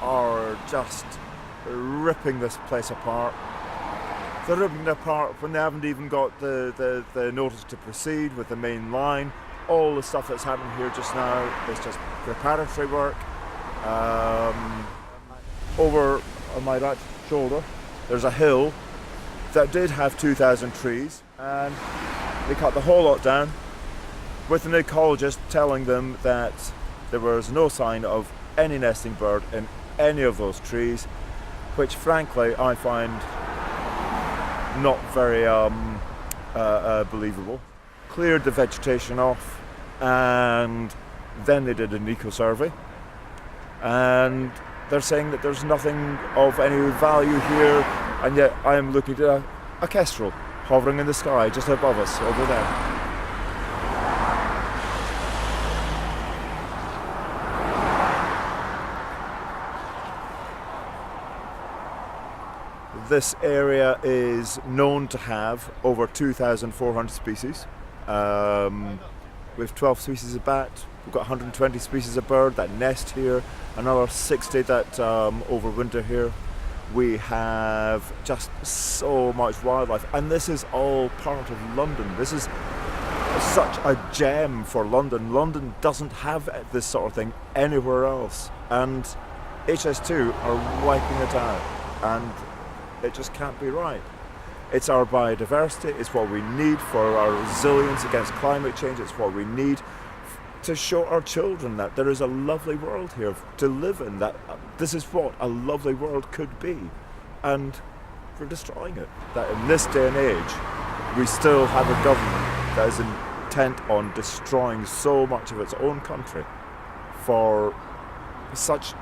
Are just ripping this place apart. They're ripping it apart when they haven't even got the notice to proceed with the main line. All the stuff that's happening here just now is just preparatory work. Over on my right shoulder there's a hill that did have 2,000 trees, and they cut the whole lot down with an ecologist telling them that there was no sign of any nesting bird in any of those trees, which frankly I find not very believable. Cleared the vegetation off, and then they did an eco-survey, and they're saying that there's nothing of any value here, and yet I am looking at a kestrel hovering in the sky just above us over there. This area is known to have over 2,400 species. We have 12 species of bat, we've got 120 species of bird that nest here, another 60 that overwinter here. We have just so much wildlife, and this is all part of London. This is such a gem for London. London doesn't have this sort of thing anywhere else, and HS2 are wiping it out, and it just can't be right. It's our biodiversity, it's what we need for our resilience against climate change, it's what we need to show our children that there is a lovely world here to live in, that this is what a lovely world could be, and we're destroying it. That in this day and age, we still have a government that is intent on destroying so much of its own country for such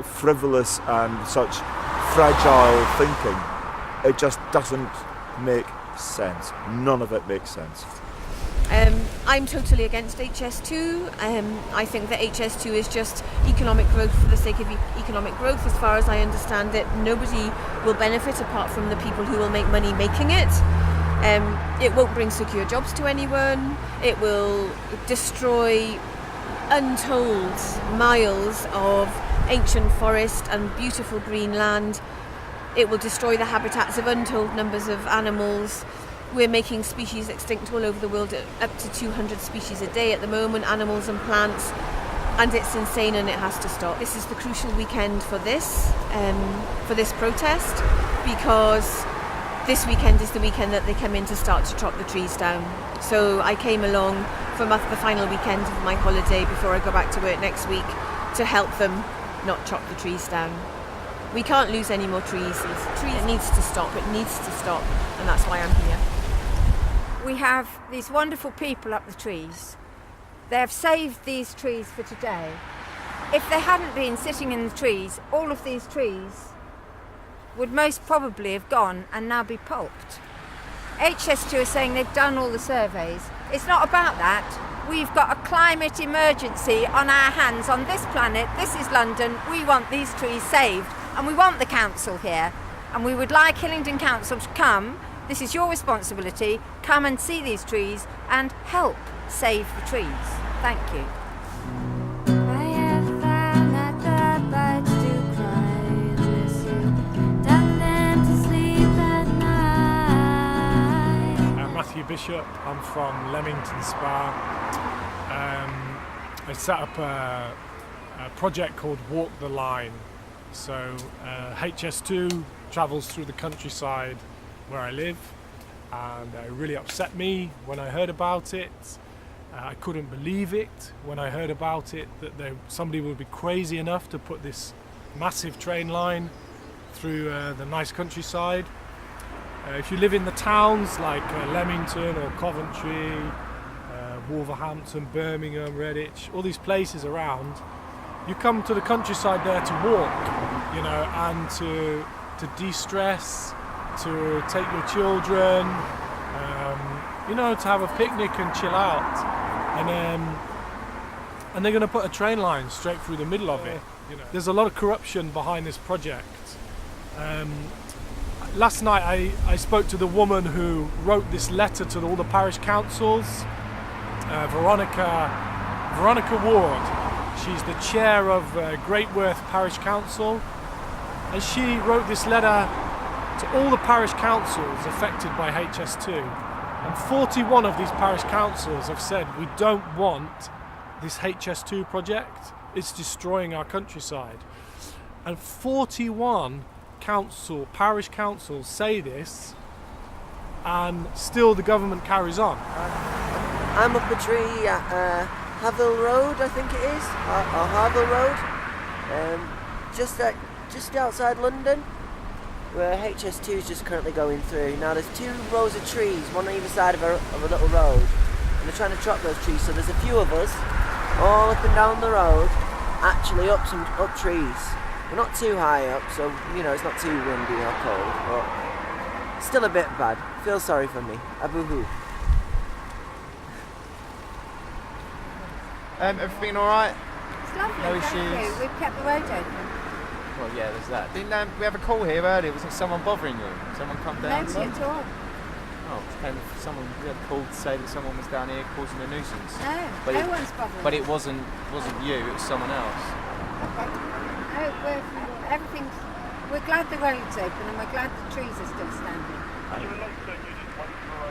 frivolous and such fragile thinking. It just doesn't make sense. None of it makes sense. I'm totally against HS2. I think that HS2 is just economic growth for the sake of economic growth. As far as I understand it, nobody will benefit apart from the people who will make money making it. It won't bring secure jobs to anyone. It will destroy untold miles of ancient forest and beautiful green land. It will destroy the habitats of untold numbers of animals. We're making species extinct all over the world, up to 200 species a day at the moment, animals and plants, and it's insane and it has to stop. This is the crucial weekend for this protest, because this weekend is the weekend that they come in to start to chop the trees down. So I came along for the final weekend of my holiday before I go back to work next week to help them not chop the trees down. We can't lose any more trees. It needs to stop, and that's why I'm here. We have these wonderful people up the trees. They have saved these trees for today. If they hadn't been sitting in the trees, all of these trees would most probably have gone and now be pulped. HS2 are saying they've done all the surveys. It's not about that. We've got a climate emergency on our hands on this planet. This is London. We want these trees saved, and we want the council here. And we would like Hillingdon Council to come. This is your responsibility. Come and see these trees and help save the trees. Thank you. Bishop. I'm from Leamington Spa. I set up a project called Walk the Line. So HS2 travels through the countryside where I live, and it really upset me when I heard about it. I couldn't believe it when I heard about it, that somebody would be crazy enough to put this massive train line through the nice countryside. If you live in the towns like Leamington or Coventry, Wolverhampton, Birmingham, Redditch, all these places around, you come to the countryside there to walk, and to to de-stress, to take your children, to have a picnic and chill out. And they're going to put a train line straight through the middle of it. There's a lot of corruption behind this project. Last night I spoke to the woman who wrote this letter to all the parish councils, Veronica Ward. She's the chair of Great Worth Parish Council, and she wrote this letter to all the parish councils affected by HS2. And 41 of these parish councils have said, we don't want this HS2 project, it's destroying our countryside. And 41 parish councils say this, and still the government carries on. I'm up a tree at Harvil Road, I think it is, or Harvil Road, just outside London, where HS2 is just currently going through. Now there's 2 rows of trees, one on either side of a little road, and they're trying to chop those trees, so there's a few of us all up and down the road, actually up trees. We're not too high up, so it's not too windy or cold, but still a bit bad. Feel sorry for me. A boo-hoo. Everything all right? It's lovely, No thank issues. you. We've kept the road open. Well, yeah, there's that. Didn't we have a call here earlier? Wasn't someone bothering you? Someone come down? Nobody at all. Oh, we had a call to say that someone was down here causing a nuisance. No, But no it- one's bothering. But it wasn't you, it was someone else. Okay. No, we're glad the road's open and we're glad the trees are still standing.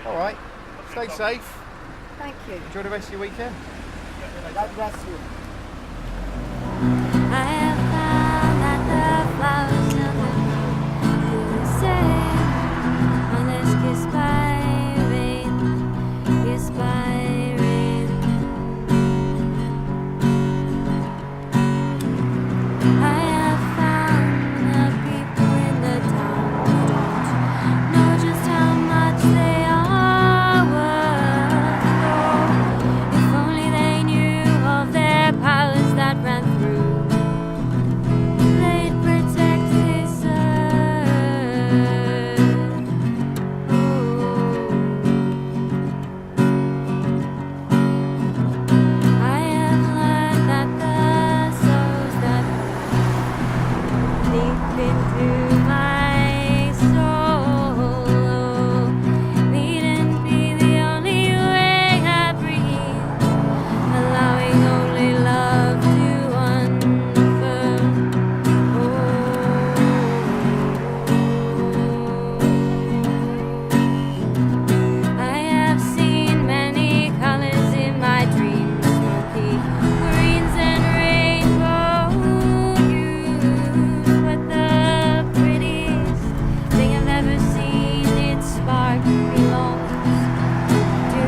All right, stay safe. Thank you. Enjoy the rest of your weekend. God bless you. I have found that the flowers never do the same unless kissed by rain, kissed by rain. I have found that people in the town don't know just how much they are worth. Oh, if only they knew of their powers that ran through, they'd protect this earth. I have learned that the souls that leap into my soul needn't be the only way I breathe, allowing only love to unfurl. I have seen many colors in my dreams, smoky greens and rainbow hues, but the prettiest thing I've ever seen, its spark belongs to you.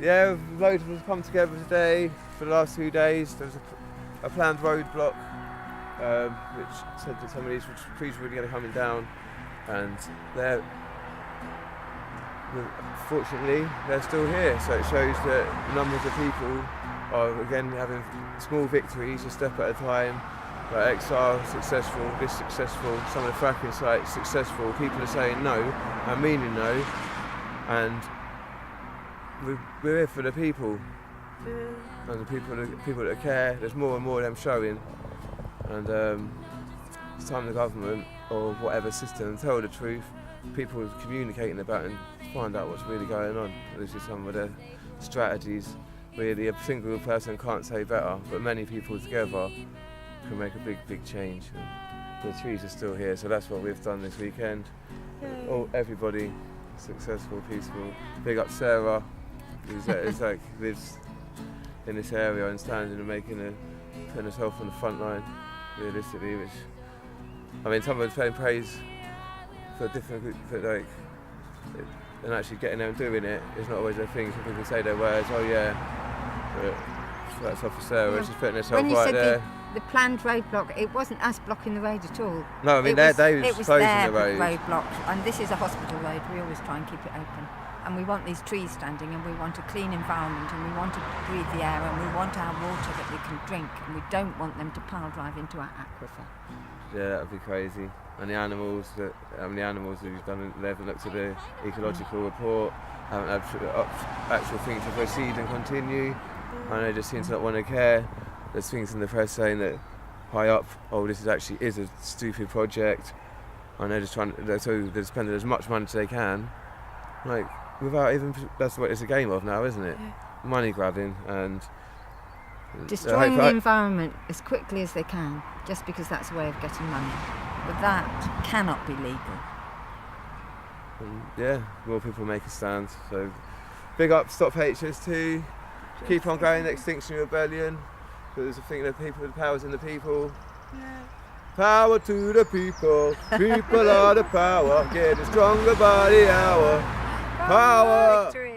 Yeah, loads of us come together today for the last 2 days. There was a planned roadblock, which said that some of these trees were going to coming down, and fortunately they're still here. So it shows that numbers of people are again having small victories, a step at a time. Like XR successful, this successful, some of the fracking sites successful. People are saying no and meaning no, and we're here for the people, and the people that care. There's more and more of them showing, and it's time the government or whatever system tell the truth. People are communicating about it and find out what's really going on. This is some of the strategies. Really, a single person can't say better, but many people together can make a big change. And the trees are still here, so that's what we've done this weekend. Everybody successful, peaceful. Big up Sarah. It's like lives in this area and standing and putting herself on the front line, realistically. Which, I mean, someone's playing praise for a different group, but like, and actually getting there and doing it is not always a thing. Some people say their words, oh yeah, but that's off for Sarah. She's putting herself right there. the planned roadblock, it wasn't us blocking the road at all. No, I mean, they was closing the road. Roadblock, and this is a hospital road. We always try and keep it open. And we want these trees standing, and we want a clean environment, and we want to breathe the air, and we want our water that we can drink, and we don't want them to pile drive into our aquifer. Yeah, that would be crazy. And the animals who've done, they haven't looked at the ecological report, haven't had actual things to proceed and continue, and they just seem to not want to care. There's things in the press saying that high up, this is a stupid project, and they're just they're spending as much money as they can, like without even. That's what it's a game of now, isn't it? Yeah. Money grabbing and destroying the environment as quickly as they can, just because that's a way of getting money. But that cannot be legal. And yeah, more people make a stand. So big up, Stop HS2. Keep on going, Extinction Rebellion. Because I think the power's in the people. Yeah. Power to the people. People are the power. Getting stronger by the hour. Power. Victory.